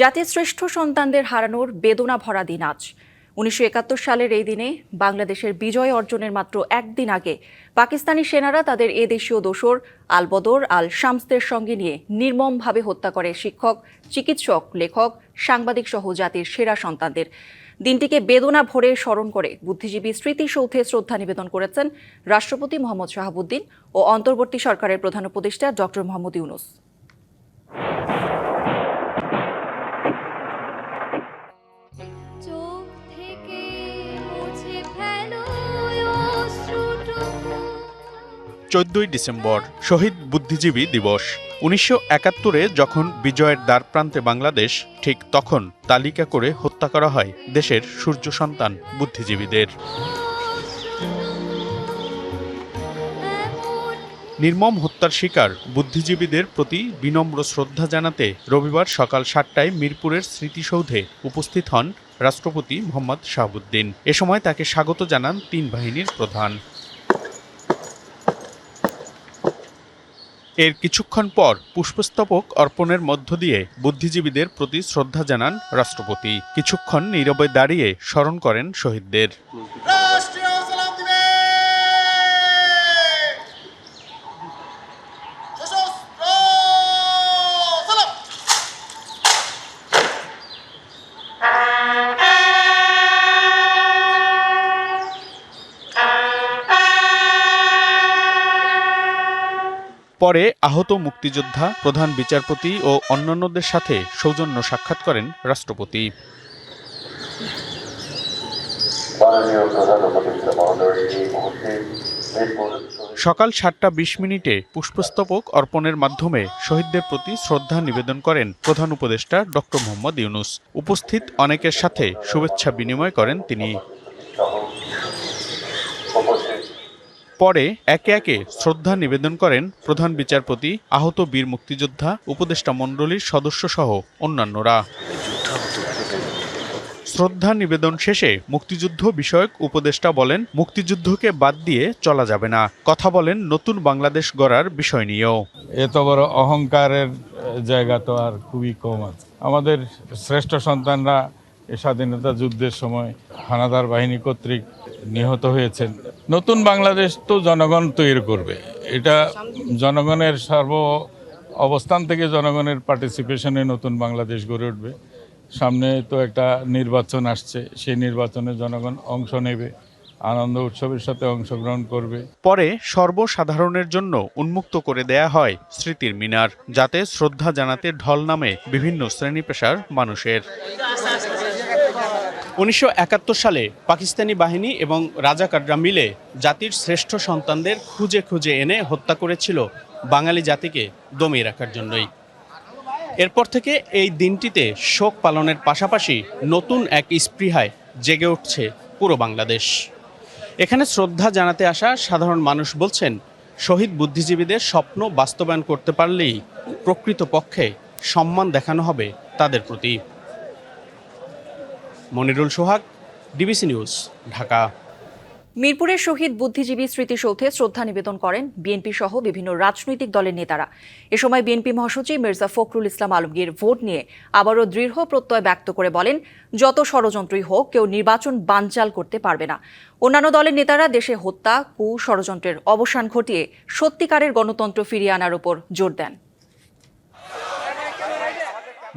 জাতির শ্রেষ্ঠ সন্তানদের হারানোর বেদনা ভরা দিন আজ। ১৯৭১ সালের এই দিনে বাংলাদেশের বিজয় অর্জনের মাত্র একদিন আগে পাকিস্তানি সেনারা তাদের এদেশীয় দোসর আল বদর আল শামসদের সঙ্গে নিয়ে নির্মমভাবে হত্যা করে শিক্ষক, চিকিৎসক, লেখক, সাংবাদিক সহ জাতির সেরা সন্তানদের। দিনটিকে বেদনা ভরে স্মরণ করে বুদ্ধিজীবী স্মৃতিসৌধে শ্রদ্ধা নিবেদন করেছেন রাষ্ট্রপতি মোহাম্মদ শাহাবুদ্দিন ও অন্তর্বর্তী সরকারের প্রধান উপদেষ্টা ডক্টর মোহাম্মদ ইউনূস। চোদ্দই ডিসেম্বর শহীদ বুদ্ধিজীবী দিবস। ১৯৭১-এ যখন বিজয়ের দ্বার প্রান্তে বাংলাদেশ, ঠিক তখন তালিকা করে হত্যা করা হয় দেশের সূর্য সন্তান বুদ্ধিজীবীদের। নির্মম হত্যার শিকার বুদ্ধিজীবীদের প্রতি বিনম্র শ্রদ্ধা জানাতে রবিবার সকাল ৭টায় মিরপুরের স্মৃতিসৌধে উপস্থিত হন রাষ্ট্রপতি মোহাম্মদ শাহাবুদ্দিন। এ সময় তাকে স্বাগত জানান তিন বাহিনীর প্রধান। এর কিছুক্ষণ পর পুষ্পস্তবক অর্পণের মধ্য দিয়ে বুদ্ধিজীবীদের প্রতি শ্রদ্ধা জানান রাষ্ট্রপতি। কিছুক্ষণ নীরবে দাঁড়িয়ে স্মরণ করেন শহীদদের। পরে আহত মুক্তিযোদ্ধা, প্রধান বিচারপতি ও অন্যান্যদের সাথে সৌজন্য সাক্ষাৎ করেন রাষ্ট্রপতি। সকাল ৭টা ২০ পুষ্পস্তবক অর্পণের মাধ্যমে শহীদদের প্রতি শ্রদ্ধা নিবেদন করেন প্রধান উপদেষ্টা ডক্টর মোহাম্মদ ইউনূস। উপস্থিত অনেকের সাথে শুভেচ্ছা বিনিময় করেন তিনি। পরে একে একে শ্রদ্ধা নিবেদন করেন প্রধান বিচারপতি, আহত বীর মুক্তিযোদ্ধা, উপদেষ্টা মণ্ডলীর সদস্য সহ অন্যান্যরা। শ্রদ্ধা নিবেদন শেষে মুক্তিযুদ্ধ বিষয়ক উপদেষ্টা বলেন, মুক্তিযুদ্ধকে বাদ দিয়ে চলা যাবে না। কথা বলেন নতুন বাংলাদেশ গড়ার বিষয় নিয়েও। এত বড় অহংকারের জায়গা তো আর খুবই কম আছে। আমাদের শ্রেষ্ঠ সন্তানরা স্বাধীনতা যুদ্ধের সময় হানাদার বাহিনী কর্তৃক নিহত হয়েছেন। নতুন বাংলাদেশ তো জনগণ তৈরি করবে। এটা জনগণের সর্ব অবস্থান থেকে জনগণের পার্টিসিপেশনে নতুন বাংলাদেশ গড়ে উঠবে। সামনে তো একটা নির্বাচন আসছে, সেই নির্বাচনে জনগণ অংশ নেবে, আনন্দ উৎসবের সাথে অংশগ্রহণ করবে। পরে সর্বসাধারণের জন্য উন্মুক্ত করে দেয়া হয় স্মৃতির মিনার, যাতে শ্রদ্ধা জানাতে ঢল নামে বিভিন্ন শ্রেণী পেশার মানুষের। ১৯৭১ সালে পাকিস্তানি বাহিনী এবং রাজাকাররা মিলে জাতির শ্রেষ্ঠ সন্তানদের খুঁজে খুঁজে এনে হত্যা করেছিল বাঙালি জাতিকে দমিয়ে রাখার জন্যই। এরপর থেকে এই দিনটিতে শোক পালনের পাশাপাশি নতুন এক স্পৃহায় জেগে উঠছে পুরো বাংলাদেশ। এখানে শ্রদ্ধা জানাতে আসা সাধারণ মানুষ বলছেন, শহীদ বুদ্ধিজীবীদের স্বপ্ন বাস্তবায়ন করতে পারলেই প্রকৃতপক্ষে সম্মান দেখানো হবে তাদের প্রতি। মনিরুল সোহাগ, ডিবিসি নিউজ, ঢাকা। মিরপুরের শহীদ বুদ্ধিজীবী স্মৃতিসৌধে শ্রদ্ধা নিবেদন করেন বিএনপি সহ বিভিন্ন রাজনৈতিক দলের নেতারা। এ সময় বিএনপি মহাসচিব মির্জা ফখরুল ইসলাম আলমগীর ভোট নিয়ে আবারও দৃঢ় প্রত্যয় ব্যক্ত করে বলেন, যত ষড়যন্ত্রই হোক কেউ নির্বাচন বানচাল করতে পারবে না। অন্যান্য দলের নেতারা দেশে হত্যা, ষড়যন্ত্রের অবসান ঘটিয়ে সত্যিকারের গণতন্ত্র ফিরিয়ে আনার উপর জোর দেন।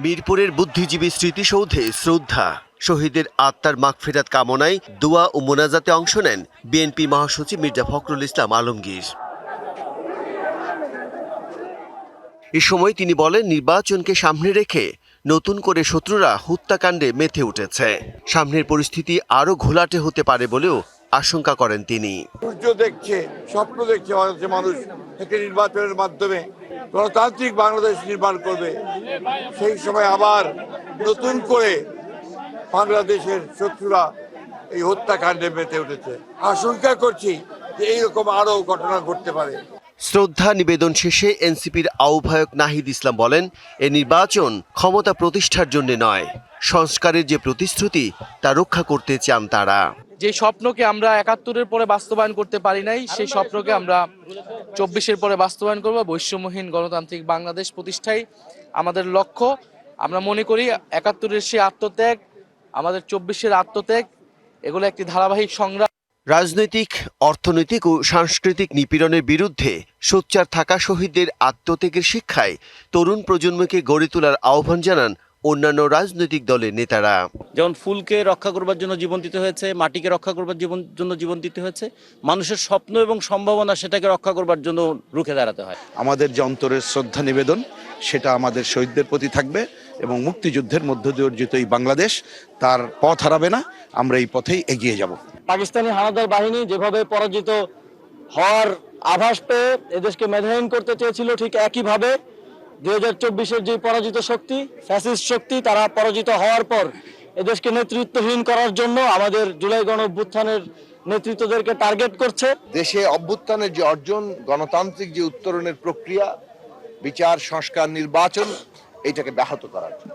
মিরপুরের বুদ্ধিজীবী স্মৃতিসৌধে শ্রদ্ধা, শহীদের আত্মার মাগফিরাত কামনায় দোয়া ও মোনাজাতে অংশ নেন বিএনপি মহাসচিব মির্জা ফখরুল ইসলাম আলমগীর। এ সময় তিনি বলেন, নির্বাচনকে সামনে রেখে নতুন করে শত্রুরা হত্যাকাণ্ডে মেতে উঠেছে। সামনের পরিস্থিতি আরও ঘোলাটে হতে পারে বলেও আশঙ্কা করেন তিনি। সূর্য দেখছে, স্বপ্ন দেখছে মানুষ একটা নির্বাচনের মাধ্যমে গণতান্ত্রিক বাংলাদেশ নির্মাণ করবে। সেই সময় আবার নতুন করে বাংলাদেশের শত্রুরা এই হত্যাকাণ্ডে মেতে উঠেছে। আশঙ্কা করছি যে এইরকম আরো ঘটনা ঘটতে পারে। শ্রদ্ধা নিবেদন শেষে এনসিপির আহ্বায়ক নাহিদ ইসলাম বলেন, এ নির্বাচন ক্ষমতা প্রতিষ্ঠার জন্য নয়, সংস্কারের যে প্রতিশ্রুতি তা রক্ষা করতে চান তারা। যে স্বপ্নকে আমরা ৭১-এর পরে বাস্তবায়ন করতে পারি নাই, সেই স্বপ্নকে আমরা ২৪-এর পরে বাস্তবায়ন করব। বৈষম্যহীন গণতান্ত্রিক বাংলাদেশ প্রতিষ্ঠাই আমাদের লক্ষ্য। আমরা মনে করি ৭১-এর সেই আত্মত্যাগ, আমাদের ২৪-এর আত্মত্যাগ, এগুলো একটি ধারাবাহিক সংগ্রাম। রাজনৈতিক, অর্থনৈতিক ও সাংস্কৃতিক নিপীড়নের বিরুদ্ধে সোচ্চার থাকা শহীদদের আত্মত্যাগের শিক্ষায় তরুণ প্রজন্মকে গড়ে তোলার আহ্বান জানান অন্যান্য রাজনৈতিক দলের নেতারা। যেমন ফুলকে রক্ষা করবার জন্য জীবন দিতে হয়েছে, মাটিকে রক্ষা করবার জন্য জীবন দিতে হয়েছে, মানুষের স্বপ্ন এবং সম্ভাবনা সেটাকে রক্ষা করবার জন্য রুখে দাঁড়াতে হয়। আমাদের যে অন্তরের শ্রদ্ধা নিবেদন সেটা আমাদের শহীদদের প্রতি থাকবে এবং মুক্তিযুদ্ধের মধ্য দিয়ে অর্জিত এই বাংলাদেশ তার পথ হারাবে না, আমরা এই পথেই এগিয়ে যাব। পাকিস্তানি হানাদার বাহিনী যেভাবে পরাজিত হওয়ার আভাস পেয়ে এদেশকে মেধাহীন করতে চেয়েছিল, ঠিক একইভাবে ২০২৪-এর যে পরাজিত শক্তি, ফ্যাসিস্ট শক্তি, তারা পরাজিত হওয়ার পর এদেশকে নেতৃত্বহীন করার জন্য আমাদের জুলাই গণঅভ্যুত্থানের নেতৃত্বদেরকে টার্গেট করছে। দেশে অভ্যুত্থানের যে অর্জন, গণতান্ত্রিক যে উত্তরণের প্রক্রিয়া, বিচার, সংস্কার, নির্বাচন, এইটাকে ব্যাহত করার জন্য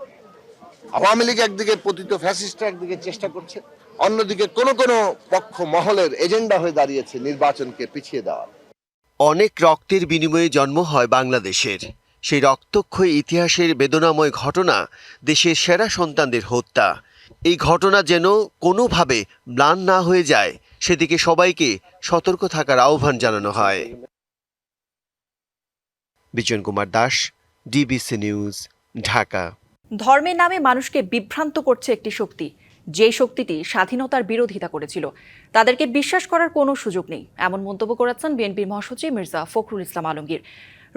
আওয়ামী লীগ একদিকে, পতিত ফ্যাসিস্টরা একদিকে চেষ্টা করছে, অন্যদিকে কোনো পক্ষ মহলের এজেন্ডা হয়ে দাঁড়িয়েছে নির্বাচনকে পিছিয়ে দেওয়ার। অনেক রক্তের বিনিময়ে জন্ম হয় বাংলাদেশের। সেই রক্তক্ষয়ী ইতিহাসের বেদনাময় ঘটনা দেশের সেরা সন্তানদের হত্যা। এই ঘটনা যেন কোনোভাবে ম্লান না হয়ে যায়, সেদিকে সবাইকে সতর্ক থাকার আহ্বান জানানো হয়। Bijan Kumar Das, DBC news, Dhaka. ধর্মের নামে মানুষকে বিভ্রান্ত করছে একটি শক্তি, যে শক্তিটি স্বাধীনতার বিরোধিতা করেছিল। তাদেরকে বিশ্বাস করার কোনো সুযোগ নেই, এমন মন্তব্য করেছেন বিএনপির মহাসচিব মির্জা ফখরুল ইসলাম আলমগীর।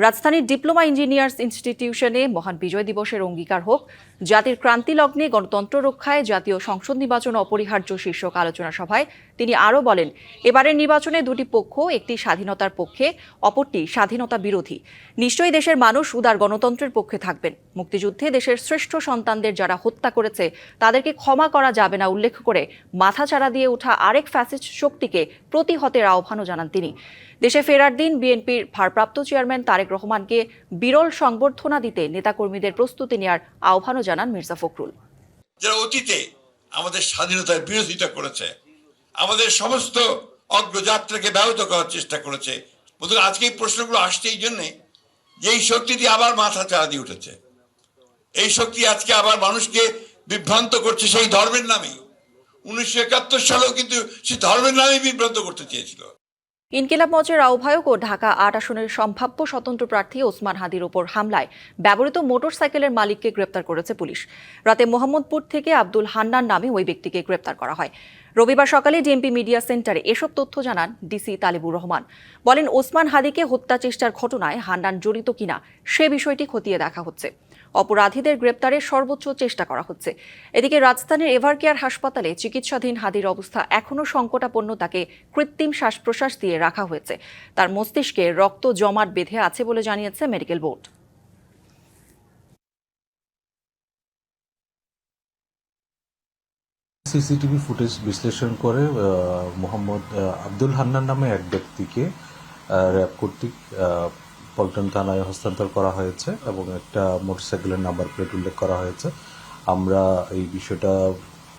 রাজধানীর ডিপ্লোমা ইঞ্জিনিয়ার্স ইনস্টিটিউশনে মহান বিজয় দিবসের অঙ্গীকার হোক, জাতির ক্রান্তি লগ্নে গণতন্ত্র রক্ষায় জাতীয় সংসদ নির্বাচন অপরিহার্য শীর্ষক আলোচনা সভায় তিনি আরও বলেন, এবারের নির্বাচনে দুটি পক্ষ, একটি স্বাধীনতার পক্ষে, অপরটি স্বাধীনতা বিরোধী। নিশ্চয়ই দেশের মানুষ উদার গণতন্ত্রের পক্ষে থাকবেন। মুক্তিযুদ্ধে দেশের শ্রেষ্ঠ সন্তানদের যারা হত্যা করেছে তাদেরকে ক্ষমা করা যাবে না উল্লেখ করে মাথাচাড়া দিয়ে ওঠা আরেক ফ্যাসিস্ট শক্তিকে প্রতিহতের আহ্বানও জানান তিনি। দেশে ফেরার দিন বিএনপির ভারপ্রাপ্ত চেয়ারম্যান তারেক রহমানকে বিরল সংবর্ধনা দিতে নেতাকর্মীদের প্রস্তুতি নেওয়ার আহ্বানও জানান মির্জা ফখরুল। যারা অতীতে আমাদের স্বাধীনতার বিরোধিতা করেছে, আমাদের সমস্ত অগ্রযাত্রাকে ব্যাহত করার চেষ্টা করেছে, আজকে এই প্রশ্নগুলো আসছে এই জন্যে যে এই শক্তিটি আবার মাথা চাড়া দিয়ে উঠেছে। এই শক্তি আজকে আবার মানুষকে বিভ্রান্ত করছে সেই ধর্মের নামেই। 1971 সালেও কিন্তু সেই ধর্মের নামেই বিভ্রান্ত করতে চেয়েছিল। ইনকিলাব মঞ্চের আহ্বায়ক ও ঢাকা ৮ আসনের সম্ভাব্য স্বতন্ত্র প্রার্থী ওসমান হাদির ওপর হামলায় ব্যবহৃত মোটরসাইকেলের মালিককে গ্রেপ্তার করেছে পুলিশ। রাতে মোহাম্মদপুর থেকে আব্দুল হান্নান নামে ওই ব্যক্তিকে গ্রেপ্তার করা হয়। রবিবার সকালে ডিএমপি মিডিয়া সেন্টারে এসব তথ্য জানান ডিসি তালিবুর রহমান। বলেন, ওসমান হাদিকে হত্যা চেষ্টার ঘটনায় হান্নান জড়িত কিনা সে বিষয়টি খতিয়ে দেখা হচ্ছে। অপরাধীদের গ্রেপ্তারের সর্বোচ্চ চেষ্টা করা হচ্ছে। এদিকে রাজধানীর এভারকেয়ার হাসপাতালে চিকিৎসাধীন হাদির অবস্থা এখনও সংকটাপন্ন। তাকে কৃত্রিম শ্বাস প্রশ্বাস দিয়ে রাখা হয়েছে। তার মস্তিষ্কে রক্ত জমাট বেঁধে আছে বলে জানিয়েছে মেডিকেল বোর্ড। সিসিটিভি ফুটেজ বিশ্লেষণ করে মোহাম্মদ আব্দুল হান্নান নামে এক ব্যক্তিকে র্যাব কর্তৃক পল্টন থানায় হস্তান্তর করা হয়েছে এবং একটা মোটরসাইকেলের নাম্বার প্লেট উল্লেখ করা হয়েছে। আমরা এই বিষয়টা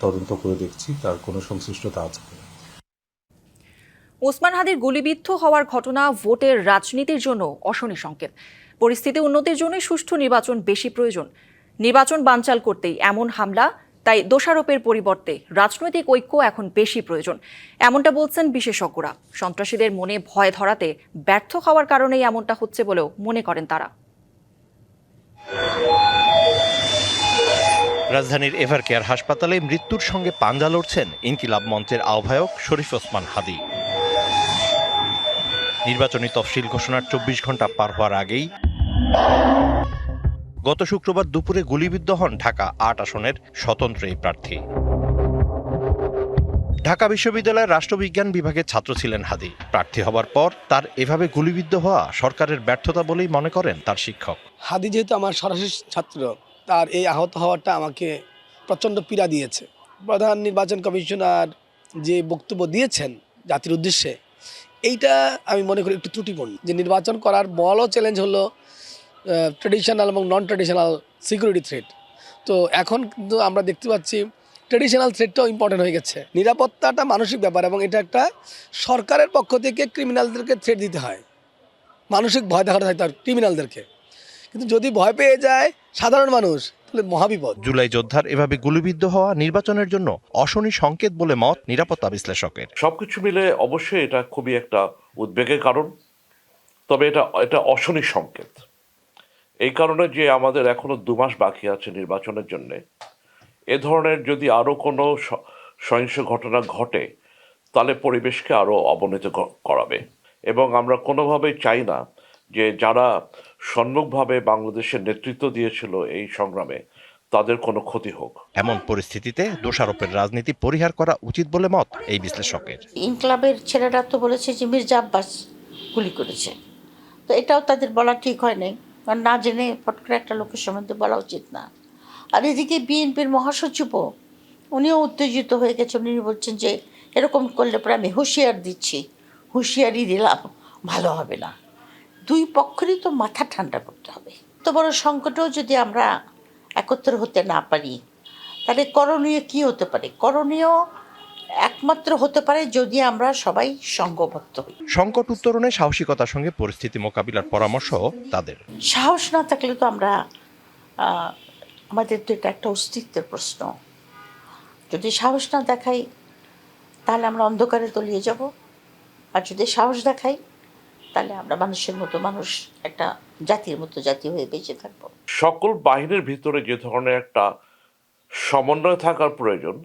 তদন্ত করে দেখছি তার কোনো সংশ্লিষ্টতা আছে কিনা। ওসমান হাদির গুলিবিদ্ধ হওয়ার ঘটনা ভোটের রাজনীতির জন্য অশনি সংকেত। পরিস্থিতি উন্নতির জন্য সুষ্ঠু নির্বাচন বেশি প্রয়োজন। নির্বাচন বানচাল করতেই এমন হামলা, তাই দোষারোপের পরিবর্তে রাজনৈতিক ঐক্য এখন বেশি প্রয়োজন, এমনটা বলছেন বিশেষজ্ঞরা। সন্ত্রাসীদের মনে ভয় ধরাতে ব্যর্থ হওয়ার কারণেই এমনটা হচ্ছে বলেও মনে করেন তারা। রাজধানীর এভারকেয়ার হাসপাতালে মৃত্যুর সঙ্গে পাঞ্জা লড়ছেন ইনকিলাব মঞ্চের আহ্বায়ক শরীফ ওসমান হাদি। নির্বাচনী তফসিল ঘোষণার ২৪ ঘন্টা পার হওয়ার আগেই গত শুক্রবার দুপুরে গুলিবিদ্ধ হন ঢাকা ৮ আসনের স্বতন্ত্র এই প্রার্থী। ঢাকা বিশ্ববিদ্যালয়ের রাষ্ট্রবিজ্ঞান বিভাগের ছাত্র ছিলেন হাদি। প্রার্থী হবার পর তার এভাবে গুলিবিদ্ধ হওয়া সরকারের ব্যর্থতা বলেই মনে করেন তার শিক্ষক। হাদি যেহেতু আমার সরাসরি ছাত্র, তার এই আহত হওয়াটা আমাকে প্রচণ্ড পীড়া দিয়েছে। প্রধান নির্বাচন কমিশনার যে বক্তব্য দিয়েছেন জাতির উদ্দেশ্যে, এইটা আমি মনে করি একটু ত্রুটিপূর্ণ। যে নির্বাচন করার বড় চ্যালেঞ্জ হলো ট্রেডিশনাল এবং নন ট্রেডিশনাল সিকিউরিটি থ্রেট। তো এখন কিন্তু আমরা দেখতে পাচ্ছি ট্রেডিশনাল থ্রেটটাও ইম্পর্টেন্ট হয়ে গেছে। নিরাপত্তাটা মানসিক ব্যাপার এবং এটা একটা সরকারের পক্ষ থেকে ক্রিমিনালদেরকে থ্রেট দিতে হয়, মানসিক ভয় দেখাতে হয় তার ক্রিমিনালদেরকে। কিন্তু যদি ভয় পেয়ে যায় সাধারণ মানুষ, আসলে মহাবিপদ। জুলাই যোদ্ধার এভাবে গুলিবিদ্ধ হওয়া নির্বাচনের জন্য অশনি সংকেত বলে মত নিরাপত্তা বিশ্লেষকের। সবকিছু মিলে অবশ্যই এটা খুবই একটা উদ্বেগের কারণ, তবে এটা অশনি সংকেত। এই কারণে যে আমাদের এখনো 2 মাস বাকি আছে নির্বাচনের জন্য, এ ধরনের যদি আরো কোনো সহিংস ঘটনা ঘটে তাহলে পরিবেশকে আরো অবনতি করাবে, এবং আমরা কোনোভাবেই চাই না যে যারা সম্মুখভাবে বাংলাদেশের নেতৃত্ব দিয়েছিল এই সংগ্রামে তাদের কোনো ক্ষতি হোক। এমন পরিস্থিতিতে দোষারোপের রাজনীতি পরিহার করা উচিত বলে মত এই বিশ্লেষকের। ইনকলাবের ছেলেরা তো বলেছে যে মির্জা আব্বাস গুলি করেছে, তো এটাও তাদের বলা ঠিক হয় নাই, কারণ না জেনে ফট করে একটা লোকের সম্বন্ধে বলা উচিত না। আর এদিকে বিএনপির মহাসচিবও উনিও উত্তেজিত হয়ে গেছে। উনি বলছেন যে এরকম করলে পরে আমি হুঁশিয়ার দিচ্ছি, হুঁশিয়ারি দিলাম, ভালো হবে না। 2 পক্ষেরই তো মাথা ঠান্ডা করতে হবে। তো বড় সংকটেও যদি আমরা একত্র হতে না পারি তাহলে করণীয় কি হতে পারে? করণীয় একমাত্র হতে পারে যদি আমরা সবাই সংঘবদ্ধ হই। সংকট উত্তরণে সাহসিকতার সঙ্গে পরিস্থিতি মোকাবিলার পরামর্শ তাদের। সাহস না থাকলে তো আমরা আমাদের তো এটা একটা অস্তিত্বের প্রশ্ন। যদি সাহস না দেখাই তাহলে আমরা অন্ধকারে তলিয়ে যাব, আর যদি সাহস দেখাই তাহলে আমরা মানুষের মতো মানুষ, একটা জাতির মতো জাতি হয়ে বেঁচে থাকবো। সকল বাহিনীর ভিতরে যে ধরনের একটা সমন্বয় থাকার প্রয়োজন,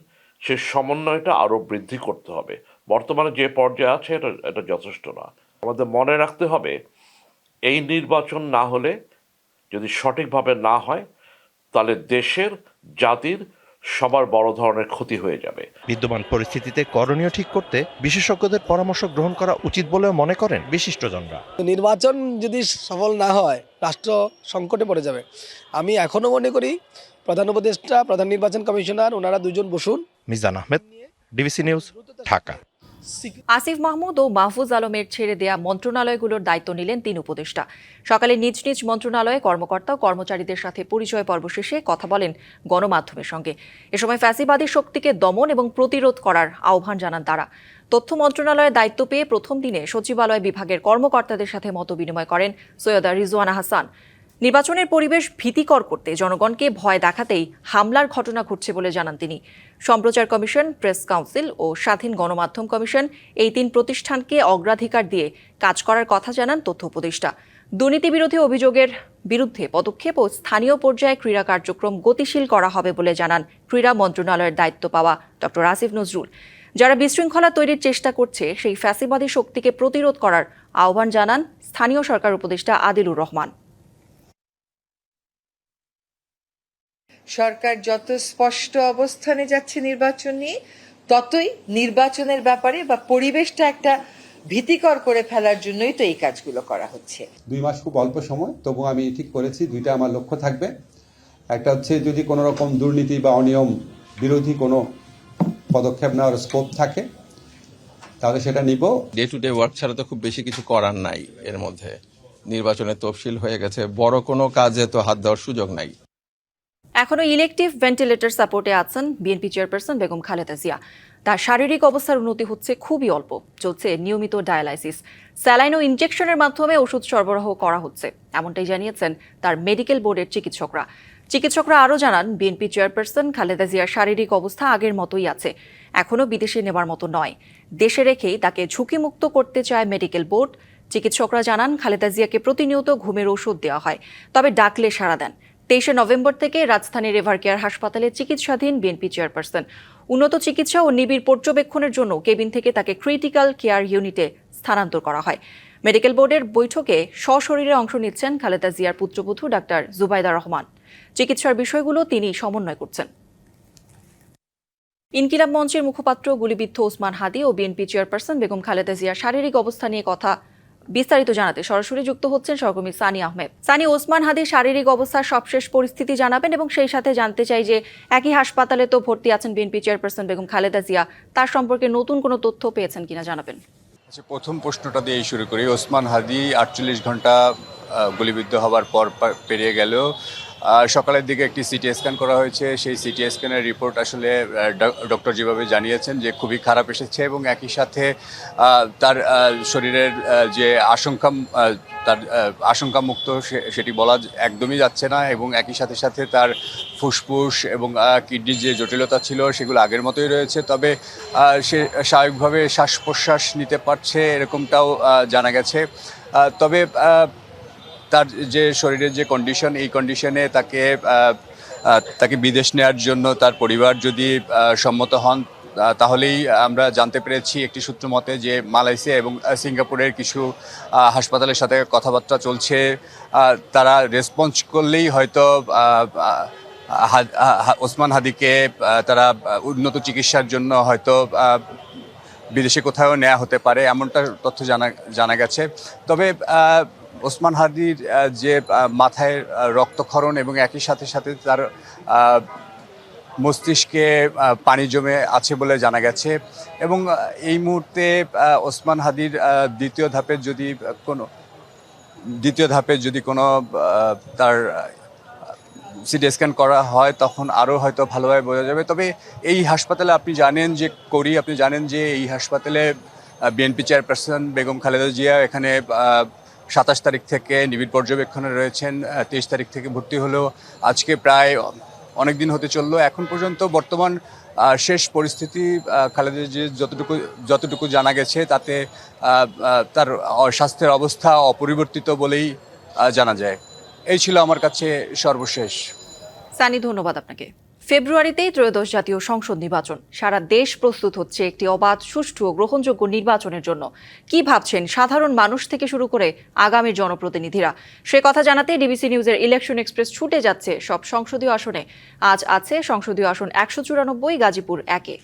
সেই সমন্বয়টা আরো বৃদ্ধি করতে হবে। বর্তমানে যে পর্যায়ে আছে এটা যথেষ্ট না। আমাদের মনে রাখতে হবে এই নির্বাচন না হলে, যদি সঠিকভাবে না হয়, তাহলে দেশের, জাতির সবার বড় ধরনের ক্ষতি হয়ে যাবে। বিদ্যমান পরিস্থিতিতে করণীয় ঠিক করতে বিশেষজ্ঞদের পরামর্শ গ্রহণ করা উচিত বলেও মনে করেন বিশিষ্টজনরা। নির্বাচন যদি সফল না হয় রাষ্ট্র সংকটে পড়ে যাবে। আমি এখনো মনে করি প্রধান উপদেষ্টা, প্রধান নির্বাচন কমিশনার, ওনারা 2 জন বসুন। Mizan Ahmed, DBC news, Dhaka. আসিফ মাহমুদ ও মাহফুজ আলমের ছেড়ে দেয়া মন্ত্রণালয়গুলোর দায়িত্ব নিলেন 3 উপদেষ্টা। সকালে নিজ নিজ মন্ত্রণালয়ে কর্মকর্তা ও কর্মচারীদের সাথে পরিচয় পর্ব শেষে কথা বলেন গণমাধ্যমের সঙ্গে। এ সময় ফ্যাসিবাদী শক্তিকে দমন এবং প্রতিরোধ করার আহ্বান জানান তারা। তথ্য মন্ত্রণালয়ের দায়িত্ব পেয়ে প্রথম দিনে সচিবালয় বিভাগের কর্মকর্তাদের সাথে মতবিনিময় করেন সৈয়দা রিজওয়ানা হাসান। নির্বাচনের পরিবেশ ভীতিকর করতে জনগণকে ভয় দেখাতেই হামলার ঘটনা ঘটছে বলে জানান তিনি। সম্প্রচার কমিশন, প্রেস কাউন্সিল ও স্বাধীন গণমাধ্যম কমিশন, এই 3 প্রতিষ্ঠানকে অগ্রাধিকার দিয়ে কাজ করার কথা জানান তথ্য উপদেষ্টা। দুর্নীতি বিরোধী অভিযোগের বিরুদ্ধে পদক্ষেপ ও স্থানীয় পর্যায়ে ক্রীড়া কার্যক্রম গতিশীল করা হবে বলে জানান ক্রীড়া মন্ত্রণালয়ের দায়িত্ব পাওয়া ডক্টর আসিফ নজরুল। যারা বিশৃঙ্খলা তৈরির চেষ্টা করছে সেই ফ্যাসিবাদী শক্তিকে প্রতিরোধ করার আহ্বান জানান স্থানীয় সরকার উপদেষ্টা আদিলুর রহমান। সরকার যত স্পষ্ট অবস্থানে যাচ্ছে নির্বাচন নিয়ে, ততই নির্বাচনের ব্যাপারে বা পরিবেশটা একটা ভীতিকর করে ফেলার জন্যই তো এই কাজগুলো করা হচ্ছে। 2 মাস খুব অল্প সময়, তবু আমি ঠিক করেছি 2টা আমার লক্ষ্য থাকবে। একটা হচ্ছে যদি কোনো রকম দুর্নীতি বা অনিয়ম বিরোধী কোনো পদক্ষেপ নেওয়ার স্কোপ থাকে তাহলে সেটা নিব। ডে টু ডে ওয়ার্ক ছাড়া তো খুব বেশি কিছু করার নাই। এর মধ্যে নির্বাচনের তফসিল হয়ে গেছে, বড় কোনো কাজে তো হাত দেওয়ার সুযোগ নাই। এখনো ইলেকটিভ ভেন্টিলেটর সাপোর্টে আছেন বিএনপি চেয়ারপারসন বেগম খালেদা জিয়া। তার শারীরিক অবস্থার উন্নতি হচ্ছে খুবই অল্প, চলছে নিয়মিত ডায়ালাইসিস, স্যালাইন ও ইনজেকশনের মাধ্যমে ওষুধ সরবরাহ করা হচ্ছে, এমনটাই জানিয়েছেন তার মেডিকেল বোর্ডের চিকিৎসকরা। চিকিৎসকরা আরও জানান, বিএনপি চেয়ারপারসন খালেদা জিয়ার শারীরিক অবস্থা আগের মতোই আছে, এখনও বিদেশে নেবার মতো নয়। দেশে রেখেই তাকে ঝুঁকিমুক্ত করতে চায় মেডিকেল বোর্ড। চিকিৎসকরা জানান, খালেদা জিয়াকে প্রতিনিয়ত ঘুমের ওষুধ দেওয়া হয়, তবে ডাকলে সাড়া দেন। 23 নভেম্বর থেকে রাজধানীর এভার কেয়ার হাসপাতালে চিকিৎসাধীন বিএনপি চেয়ারপারসন। উন্নত চিকিৎসা ও নিবিড় পর্যবেক্ষণের জন্য কেবিন থেকে তাকে ক্রিটিক্যাল কেয়ার ইউনিটে স্থানান্তর করা হয়। মেডিকেল বোর্ডের বৈঠকে সশরীরে অংশ নিচ্ছেন খালেদা জিয়ার পুত্রবধূ ডাক্তার জুবাইদা রহমান। চিকিৎসার বিষয়গুলো তিনি সমন্বয় করছেন। ইনকিলাব মঞ্চের মুখপাত্র গুলিবিদ্ধ ওসমান হাদি ও বিএনপি চেয়ারপারসন বেগম খালেদা জিয়ার শারীরিক অবস্থা নিয়ে কথা বিস্তারিত জানাতে সরাসরি যুক্ত হচ্ছেন সহকর্মী সানি আহমেদ। সানি, ওসমান হাদির শারীরিক অবস্থার সবশেষ পরিস্থিতি জানাবেন এবং সেই সাথে জানতে চাই যে একই হাসপাতালে তো ভর্তি আছেন বিএনপি চেয়ারপারসন বেগম খালেদা জিয়া, তার সম্পর্কে নতুন কোনো তথ্য পেয়েছেন কিনা জানাবেন। আচ্ছা, প্রথম প্রশ্নটা দিয়েই শুরু করি। ওসমান হাদি 48 ঘন্টা গুলিবিদ্ধ হওয়ার পর পেরিয়ে গেলেও সকালের দিকে একটি সিটি স্ক্যান করা হয়েছে। সেই সিটি স্ক্যানের রিপোর্ট আসলে ডক্টর যেভাবে জানিয়েছেন যে খুবই খারাপ এসেছে এবং একই সাথে তার শরীরের যে তার আশঙ্কামুক্ত সেটি বলা একদমই যাচ্ছে না এবং একই সাথে সাথে তার ফুসফুস এবং কিডনির যে জটিলতা ছিল সেগুলো আগের মতোই রয়েছে। তবে সে স্বাভাবিকভাবে শ্বাস প্রশ্বাস নিতে পারছে এরকমটাও জানা গেছে। তবে তার যে শরীরের যে কন্ডিশন, এই কন্ডিশনে তাকে বিদেশ নেওয়ার জন্য তার পরিবার যদি সম্মত হন তাহলেই আমরা জানতে পেরেছি একটি সূত্র মতে যে মালয়েশিয়া এবং সিঙ্গাপুরের কিছু হাসপাতালের সাথে কথাবার্তা চলছে। তারা রেসপন্স করলেই হয়তো ওসমান হাদিকে তারা উন্নত চিকিৎসার জন্য হয়তো বিদেশে কোথাও নেওয়া হতে পারে, এমনটা তথ্য জানা গেছে। তবে ওসমান হাদির যে মাথায় রক্তক্ষরণ এবং একই সাথে সাথে তার মস্তিষ্কে পানি জমে আছে বলে জানা গেছে এবং এই মুহূর্তে ওসমান হাদির দ্বিতীয় ধাপে যদি কোনো তার সিটি স্ক্যান করা হয় তখন আরও হয়তো ভালোভাবে বোঝা যাবে। তবে এই হাসপাতালে আপনি জানেন যে এই হাসপাতালে বিএনপি চেয়ারপারসন বেগম খালেদা জিয়া এখানে 27 তারিখ থেকে নিবিড় পর্যবেক্ষণে রয়েছেন। 23 তারিখ থেকে ভর্তি হলেও আজকে প্রায় অনেক দিন হতে চললো। এখন পর্যন্ত বর্তমান শেষ পরিস্থিতি খালেদা জিয়ার যতটুকু জানা গেছে তাতে তার স্বাস্থ্যের অবস্থা অপরিবর্তিত বলেই জানা যায়। এই ছিল আমার কাছে সর্বশেষ। সানি, ধন্যবাদ আপনাকে। ফেব্রুয়ারিতেই ত্রয়োদশ জাতীয় সংসদ নির্বাচন। সারা দেশ প্রস্তুত হচ্ছে একটি অবাধ, সুষ্ঠু ও গ্রহণযোগ্য নির্বাচনের জন্য। কি ভাবছেন সাধারণ মানুষ থেকে শুরু করে আগামী জনপ্রতিনিধিরা? সে কথা জানাতে ডিবিসি নিউজের ইলেকশন এক্সপ্রেস ছুটে যাচ্ছে সব সংসদীয় আসনে। আজ আছে সংসদীয় আসন 194, গাজীপুর 1-এ।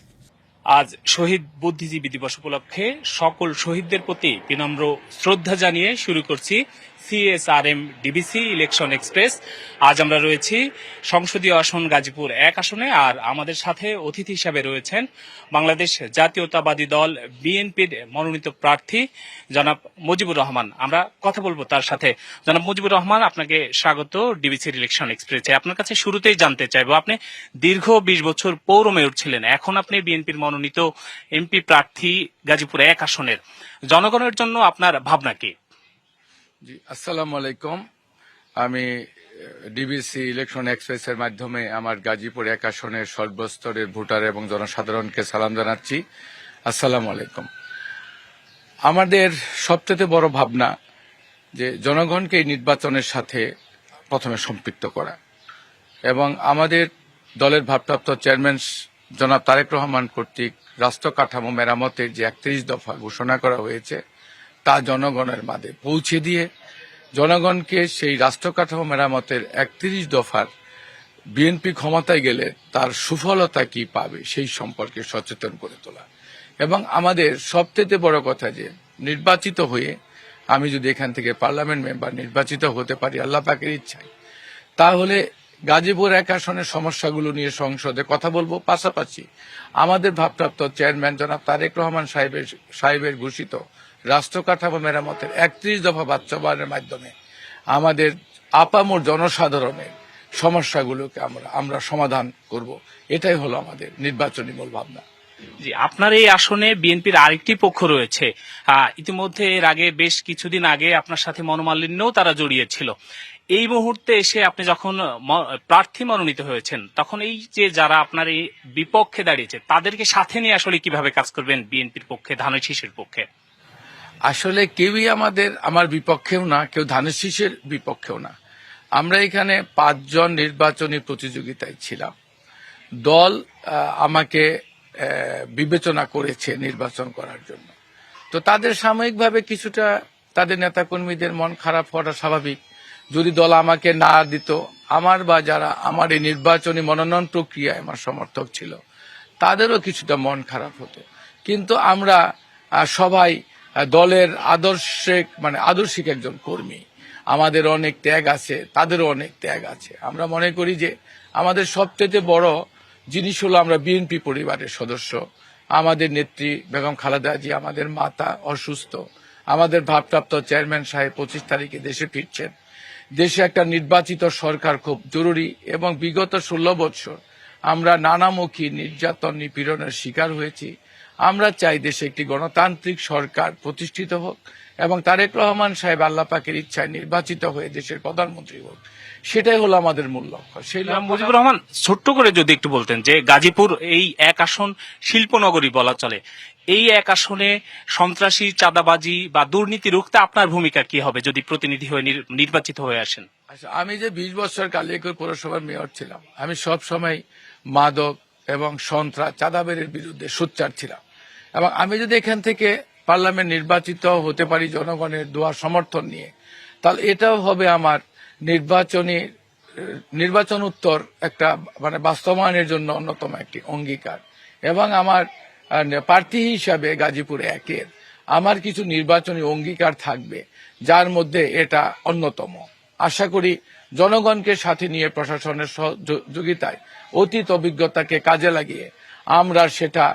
আজ শহীদ বুদ্ধিজীবী দিবস উপলক্ষে সকল শহীদদের প্রতি বিনম্র শ্রদ্ধা জানিয়ে শুরু করছি CSRM ডিবিসি ইলেকশন এক্সপ্রেস। আজ আমরা রয়েছি সংসদীয় আসন গাজীপুর 1 আসনে, আর আমাদের সাথে অতিথি হিসাবে রয়েছেন বাংলাদেশ জাতীয়তাবাদী দল বিএনপির মনোনীত প্রার্থী জনাব মুজিবুর রহমান। আমরা কথা বলবো তার সাথে। জনাব মুজিবুর রহমান, আপনাকে স্বাগত ডিবিসির ইলেকশন এক্সপ্রেসে। আপনার কাছে শুরুতেই জানতে চাইবো, আপনি দীর্ঘ 20 বছর পৌর মেয়র ছিলেন, এখন আপনি বিএনপির মনোনীত এমপি প্রার্থী গাজীপুর 1 আসনের। জনগণের জন্য আপনার ভাবনা কি? জি, আসসালামু আলাইকুম। আমি ডিবিসি ইলেকশন এক্সপ্রেসের মাধ্যমে আমার গাজীপুর 1 আসনের সর্বস্তরের ভোটার এবং জনসাধারণকে সালাম জানাচ্ছি। আসসালামু আলাইকুম। আমাদের সবচেয়ে বড় ভাবনা যে জনগণকে এই নির্বাচনের সাথে প্রথমে সম্পৃক্ত করা এবং আমাদের দলের ভারপ্রাপ্ত চেয়ারম্যান জনাব তারেক রহমান কর্তৃক রাষ্ট্র কাঠামো মেরামতের যে 31 দফা ঘোষণা করা হয়েছে তা জনগণের মাঝে পৌঁছে দিয়ে জনগণকে সেই রাষ্ট্র কাঠামো মেরামতের 31 দফার বিএনপি ক্ষমতায় গেলে তার সুফলতা কি পাবে সেই সম্পর্কে সচেতন করে তোলা। এবং আমাদের সবচেয়ে বড় কথা যে নির্বাচিত হয়ে আমি যদি এখান থেকে পার্লামেন্ট মেম্বার নির্বাচিত হতে পারি আল্লাহ পাকের ইচ্ছায়, তাহলে গাজীপুর 1 আসনের সমস্যাগুলো নিয়ে সংসদে কথা বলবো। পাশাপাশি আমাদের ভারপ্রাপ্ত চেয়ারম্যান জনাব তারেক রহমান সাহেবের ঘোষিত রাষ্ট্র কাঠামো মেরামতের 31 দফা বাস্তবায়নের মাধ্যমে আমাদের আপামর জনসাধারণের সমস্যাগুলোকে আমরা সমাধান করব। এটাই হলো আমাদের নির্বাচনী মূল ভাবনা। জি, আপনার এই আসনে বিএনপির আরেকটি পক্ষ রয়েছে। ইতিমধ্যে এর আগে বেশ কিছুদিন আগে আপনার সাথে মনোমালিন্যও তারা জড়িয়েছিল। এই মুহূর্তে এসে আপনি যখন প্রার্থী মনোনীত হয়েছেন, তখন এই যে যারা আপনার এই বিপক্ষে দাঁড়িয়েছে তাদেরকে সাথে নিয়ে আসলে কিভাবে কাজ করবেন বিএনপির পক্ষে, ধানের শীষের পক্ষে? আসলে কেউই আমার বিপক্ষেও না, কেউ ধানের শীষের বিপক্ষেও না। আমরা এখানে 5 জন নির্বাচনী প্রতিযোগিতায় ছিলাম। দল আমাকে বিবেচনা করেছে নির্বাচন করার জন্য। তো তাদের সাময়িকভাবে কিছুটা তাদের নেতাকর্মীদের মন খারাপ হওয়াটা স্বাভাবিক। যদি দল আমাকে না দিত, আমার বা যারা আমার এই নির্বাচনী মনোনয়ন প্রক্রিয়ায় আমার সমর্থক ছিল তাদেরও কিছুটা মন খারাপ হতো। কিন্তু আমরা সবাই দলের আদর্শিক একজন কর্মী, আমাদের অনেক ত্যাগ আছে, তাদেরও অনেক ত্যাগ আছে। আমরা মনে করি যে আমাদের সবচেয়ে বড় জিনিস হলো আমরা বিএনপি পরিবারের সদস্য। আমাদের নেত্রী বেগম খালেদা জিয়া, আমাদের মাতা অসুস্থ, আমাদের ভারপ্রাপ্ত চেয়ারম্যান সাহেব 25 তারিখে দেশে ফিরছেন। দেশে একটা নির্বাচিত সরকার খুব জরুরি এবং বিগত 16 বছর আমরা নানামুখী নির্যাতন নিপীড়নের শিকার হয়েছি। আমরা চাই দেশে একটি গণতান্ত্রিক সরকার প্রতিষ্ঠিত হোক এবং তারেক রহমান সাহেব আল্লাহ পাকের ইচ্ছায় নির্বাচিত হয়ে দেশের প্রধানমন্ত্রী হোক, সেটাই হলো আমাদের মূল লক্ষ্য। সেই মুজিবুর রহমান, ছোট্ট করে যদি একটু বলতেন যে গাজীপুর এই এক আসন শিল্পনগরী বলা চলে, এই এক আসনে সন্ত্রাসী, চাঁদাবাজি বা দুর্নীতি রুখতে আপনার ভূমিকা কি হবে যদি প্রতিনিধি হয়ে নির্বাচিত হয়ে আসেন? আচ্ছা, আমি যে 20 বছর কালিয়াকৈর পৌরসভার মেয়র ছিলাম, আমি সব সময় মাদক এবং সন্ত্রাস, চাঁদাবাজির বিরুদ্ধে সোচ্চার ছিলাম এবং আমি যদি এখান থেকে পার্লামেন্ট নির্বাচিত হতে পারি জনগণের দোয়া সমর্থন নিয়ে, তাহলে এটাও হবে আমার নির্বাচন উত্তর একটা মানে বাস্তবায়নের জন্য অন্যতম একটি অঙ্গীকার। এবং আমার প্রার্থী হিসাবে গাজীপুর একের আমার কিছু নির্বাচনী অঙ্গীকার থাকবে, যার মধ্যে এটা অন্যতম। আশা করি জনগণকে সাথে নিয়ে প্রশাসনের সহযোগিতায় অতীত অভিজ্ঞতাকে কাজে লাগিয়ে আমরা সেটা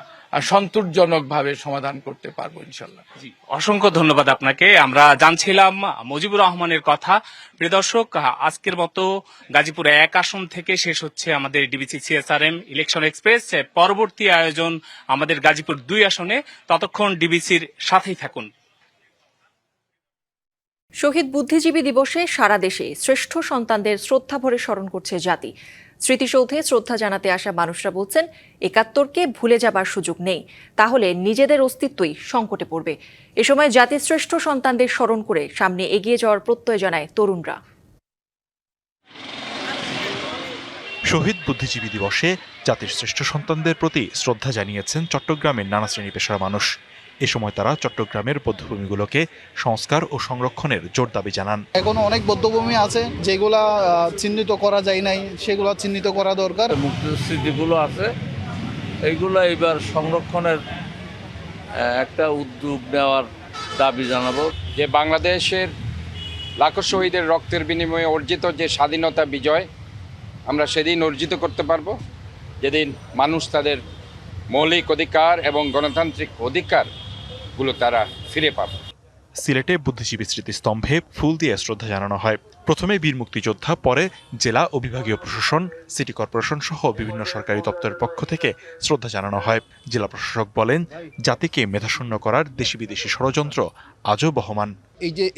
সন্তোষজনকভাবে সমাধান করতে পারবো ইনশাল্লাহ। জি, অসংখ্য ধন্যবাদ আপনাকে। আমরা জানছিলাম মুজিবুর রহমানের কথা। প্রিয় দর্শক, আজকের মতো গাজীপুর এক আসন থেকে শেষ হচ্ছে আমাদের ডিবিসি সিএসআরএম ইলেকশন এক্সপ্রেস। পরবর্তী আয়োজন আমাদের গাজীপুর 2 আসনে। ততক্ষণ ডিবিসির সাথেই থাকুন। শহীদ বুদ্ধিজীবী দিবসে সারা দেশে শ্রেষ্ঠ সন্তানদের শ্রদ্ধাভরে স্মরণ করছে জাতি। স্মৃতিসৌধে শ্রদ্ধা জানাতে আসা মানুষরা বলছেন ৭১কে ভুলে যাবার সুযোগ নেই, তাহলে নিজেদের অস্তিত্বই সংকটে পড়বে। এ সময় জাতির শ্রেষ্ঠ সন্তানদের স্মরণ করে সামনে এগিয়ে যাওয়ার প্রত্যয় জানায় তরুণরা। শহীদ বুদ্ধিজীবী দিবসে জাতির শ্রেষ্ঠ সন্তানদের প্রতি শ্রদ্ধা জানিয়েছেন চট্টগ্রামের নানা শ্রেণী পেশার মানুষ। এ সময় তারা চট্টগ্রামের বৌদ্ধভূমিগুলোকে সংস্কার ও সংরক্ষণের জোর দাবি জানান। এখনো অনেক বৌদ্ধভূমি আছে যেগুলা চিহ্নিত করা যায় নাই, সেগুলো চিহ্নিত করা দরকার। মুক্তিযুদ্ধগুলো আছে, এইগুলো এবার সংরক্ষণের একটা উদ্যোগ নেওয়ার দাবি জানাবো। যে বাংলাদেশের লাখো শহীদের রক্তের বিনিময়ে অর্জিত যে স্বাধীনতা বিজয় আমরা সেদিন অর্জিত করতে পারবো, যেদিন মানুষ তাদের মৌলিক অধিকার এবং গণতান্ত্রিক অধিকারগুলো তারা ফিরে পাবে। সিলেটে বুদ্ধিজীবী স্মৃতিস্তম্ভে ফুল দিয়ে শ্রদ্ধা জানানো হয়। প্রথমে বীর মুক্তিযোদ্ধা, পরে জেলা ও বিভাগীয় প্রশাসন, সিটি কর্পোরেশন সহ বিভিন্ন সরকারি দপ্তরের পক্ষ থেকে শ্রদ্ধা জানানো হয়। জেলা প্রশাসক বলেন, জাতিকে মেধাশূন্য করার দেশি বিদেশি ষড়যন্ত্র আজও বহমান।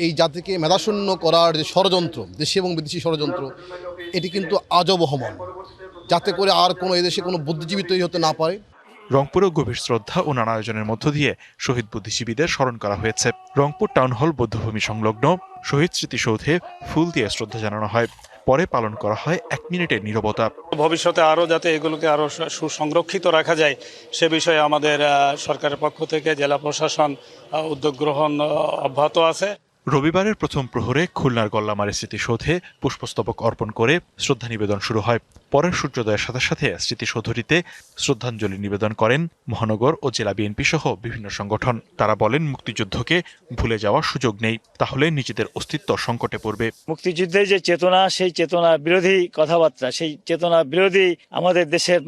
এই জাতিকে মেধাশূন্য করার যে ষড়যন্ত্র, দেশি এবং বিদেশি ষড়যন্ত্র, এটি কিন্তু আজও বহমান, যাতে করে আর কোনো এদেশে কোনো বুদ্ধিজীবী তৈরি হতে না পারে। রংপুরেও গভীর শ্রদ্ধা ও নানা আয়োজনের মধ্য দিয়ে শহীদ বুদ্ধিজীবীদের স্মরণ করা হয়েছে। রংপুর টাউন হল বৌদ্ধভূমি সংলগ্ন শহীদ স্মৃতিসৌধে ফুল দিয়ে শ্রদ্ধা জানানো হয়। পরে পালন করা হয় 1 মিনিটের নীরবতা। ভবিষ্যতে আরও যাতে এগুলোকে আরও সুসংরক্ষিত রাখা যায় সে বিষয়ে আমাদের সরকারের পক্ষ থেকে জেলা প্রশাসন উদ্যোগ গ্রহণ অব্যাহত আছে। রবিবারের প্রথম প্রহরে খুলনার গল্লামারী স্মৃতিসৌধে পুষ্পস্তবক অর্পণ করে শ্রদ্ধা নিবেদন শুরু হয়। পরে সূর্যোদয়ের সাথে সাথে স্মৃতিসৌধটিতে শ্রদ্ধাঞ্জলি নিবেদন করেন মহানগর ও জেলা বিএনপি সহ বিভিন্ন সংগঠন। তারা বলেন, মুক্তিযুদ্ধকে ভুলে যাওয়ার সুযোগ নেই, তাহলে নিজেদের অস্তিত্ব সংকটে পড়বে। মুক্তিযুদ্ধের যে চেতনা, সেই চেতনা বিরোধী কথাবার্তা, সেই চেতনা বিরোধী আমাদের দেশের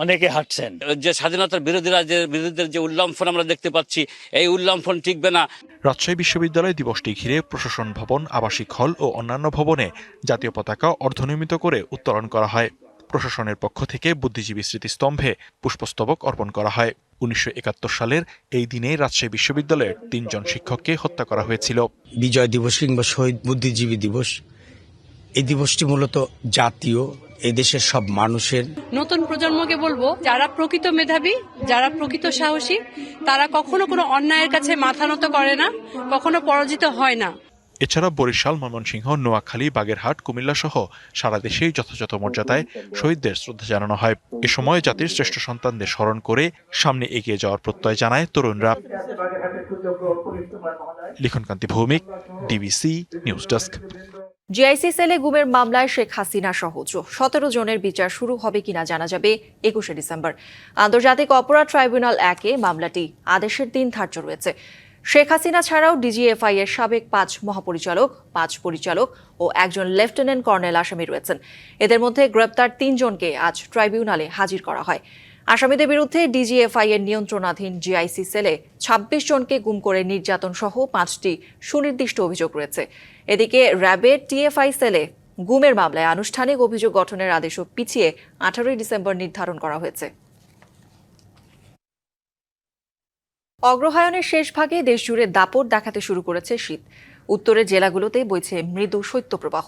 অনেকে হাঁটছেন। যে স্বাধীনতার বিরোধীদের যে উল্লঙ্ঘন আমরা দেখতে পাচ্ছি, এই উল্লঙ্ঘন টিকবে না। রাজশাহী বিশ্ববিদ্যালয় দিবসটি ঘিরে প্রশাসন ভবন, আবাসিক হল ও অন্যান্য ভবনে জাতীয় পতাকা অর্ধনির্মিত করে উত্তোলন করা হয়। প্রশাসনের পক্ষ থেকে বুদ্ধিজীবী স্মৃতিস্তম্ভে পুষ্পস্তবক অর্পণ করা হয়। 1971 সালের এই দিনে রাজশাহী বিশ্ববিদ্যালয়ের 3 জন শিক্ষককে হত্যা করা হয়েছিল। বিজয় দিবস কিংবা শহীদ বুদ্ধিজীবী দিবস, এই দিবসটি মূলত জাতীয়, এই দেশের সব মানুষের। নতুন প্রজন্মকে বলবো, যারা প্রকৃত মেধাবী, যারা প্রকৃত সাহসী, তারা কখনো কোনো অন্যায়ের কাছে মাথা নত করে না, কখনো পরাজিত হয় না। এছাড়া বরিশাল, ময়মনসিংহ, নোয়াখালী, বাগেরহাট, কুমিল্লা সহ সারা দেশেই যথাযথ মর্যাদায় শহীদদের শ্রদ্ধা জানানো হয়। এ সময় জাতির শ্রেষ্ঠ সন্তানদের স্মরণ করে সামনে এগিয়ে যাওয়ার প্রত্যয় জানায় তরুণরা। Likhankanti Bhowmik, DBC news desk. GIC সেলে গুমের মামলায় শেখ হাসিনা সহ 17 জনের বিচার শুরু হবে কিনা জানা যাবে 21 ডিসেম্বর। আন্তর্জাতিক অপরাধ ট্রাইব্যুনাল 1-এ মামলাটি আদেশের দিন ধার্য রয়েছে। শেখ হাসিনা ছাড়াও ডিজিএফআই এর সাবেক 5 মহাপরিচালক, 5 পরিচালক ও একজন লেফটেন্যান্ট কর্নেল আসামি রয়েছেন। এদের মধ্যে গ্রেপ্তার 3 জনকে আজ ট্রাইব্যুনালে হাজির করা হয়। আসামিদের বিরুদ্ধে ডিজিএফআই এর নিয়ন্ত্রণাধীন জিআইসি সেলে ২৬ জনকে গুম করে নির্যাতন সহ ৫টি সুনির্দিষ্ট অভিযোগ রয়েছে। এদিকে র্যাবের টিএফআই সেলে গুমের মামলায় আনুষ্ঠানিক অভিযোগ গঠনের আদেশও পিছিয়ে ১৮ ডিসেম্বর নির্ধারণ করা হয়েছে। অগ্রহায়ণের শেষ ভাগে দেশজুড়ে দাপট দেখাতে শুরু করেছে শীত। উত্তরের জেলাগুলোতে বইছে মৃদু শৈত্যপ্রবাহ।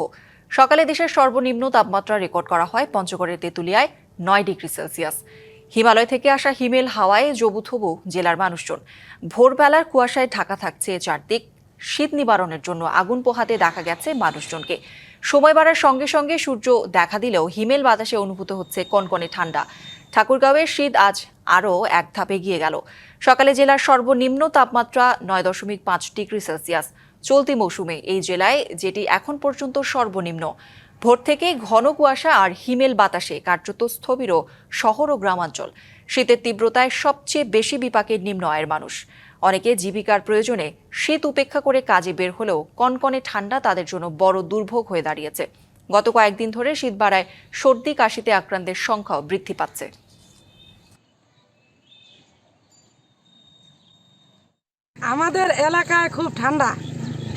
সকালে দেশের সর্বনিম্ন তাপমাত্রা রেকর্ড করা হয় পঞ্চগড়ের তেঁতুলিয়ায় ৯ ডিগ্রি সেলসিয়াস। হিমালয় থেকে আসা হিমেল হাওয়ায় জবুথবু জেলার মানুষজন। ভোরবেলার কুয়াশায় ঢাকা থাকছে চারদিক। শীত নিবারণের জন্য আগুন পোহাতে দেখা গেছে মানুষজনকে। সময় বাড়ার সঙ্গে সঙ্গে সূর্য দেখা দিলেও হিমেল বাতাসে অনুভূত হচ্ছে কনকনে ঠান্ডা। ঠাকুরগাঁওয়ের শীত আজ আরও এক ধাপ এগিয়ে গেল। সকালে জেলার সর্বনিম্ন তাপমাত্রা ৯.৫ ডিগ্রি সেলসিয়াস। চলতি মৌসুমে এই জেলায় যেটি এখন পর্যন্ত সর্বনিম্ন। ভোর থেকে ঘন কুয়াশা আর হিমেল বাতাসে কার্যত স্থবির শহর ও গ্রামাঞ্চল। শীতের তীব্রতায় সবচেয়ে বেশি বিপাকের নিম্ন আয়ের মানুষ। অনেকে জীবিকার প্রয়োজনে শীত উপেক্ষা করে কাজে বের হলেও কনকনে ঠান্ডা তাদের জন্য বড় দুর্ভোগ হয়ে দাঁড়িয়েছে। গত কয়েকদিন ধরে শীত বাড়ায় সর্দি কাশিতে আক্রান্তের সংখ্যাও বৃদ্ধি পাচ্ছে। আমাদের এলাকায় খুব ঠান্ডা,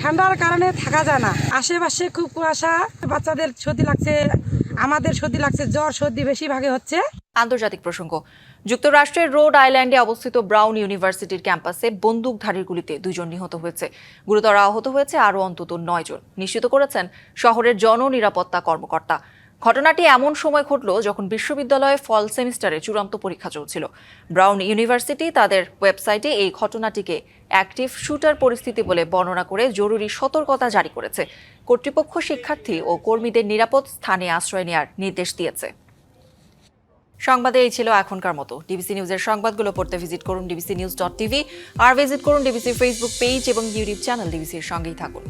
ঠান্ডার কারণে থাকা যায় না। আশেপাশে খুব কুয়াশা, বাচ্চাদের সর্দি লাগছে, আমাদের সর্দি লাগছে, জ্বর সর্দি বেশিরভাগে হচ্ছে। আন্তর্জাতিক প্রসঙ্গ। যুক্তরাষ্ট্রের রোড আইল্যান্ডে অবস্থিত ব্রাউন ইউনিভার্সিটির ক্যাম্পাসে বন্দুকধারীর গুলিতে ২ জন নিহত হয়েছে। গুরুতর আহত হয়েছে আরও অন্তত ৯ জন, নিশ্চিত করেছেন শহরের জননিরাপত্তা কর্মকর্তা। ঘটনাটি এমন সময় ঘটল যখন বিশ্ববিদ্যালয়ে ফল সেমিস্টারে চূড়ান্ত পরীক্ষা চলছিল। ব্রাউন ইউনিভার্সিটি তাদের ওয়েবসাইটে এই ঘটনাটিকে অ্যাক্টিভ শুটার পরিস্থিতি বলে বর্ণনা করে জরুরি সতর্কতা জারি করেছে। কর্তৃপক্ষ শিক্ষার্থী ও কর্মীদের নিরাপদ স্থানে আশ্রয় নেওয়ার নির্দেশ দিয়েছে। সংবাদে এই ছিল এখনকার মতো। ডিবিসি নিউজের সংবাদগুলো পড়তে ভিজিট করুন dbcnews.tv আর ভিজিট করুন ডিবিসির ফেসবুক পেজ এবং ইউটিউব চ্যানেল ডিবিসির সঙ্গেই থাকুন।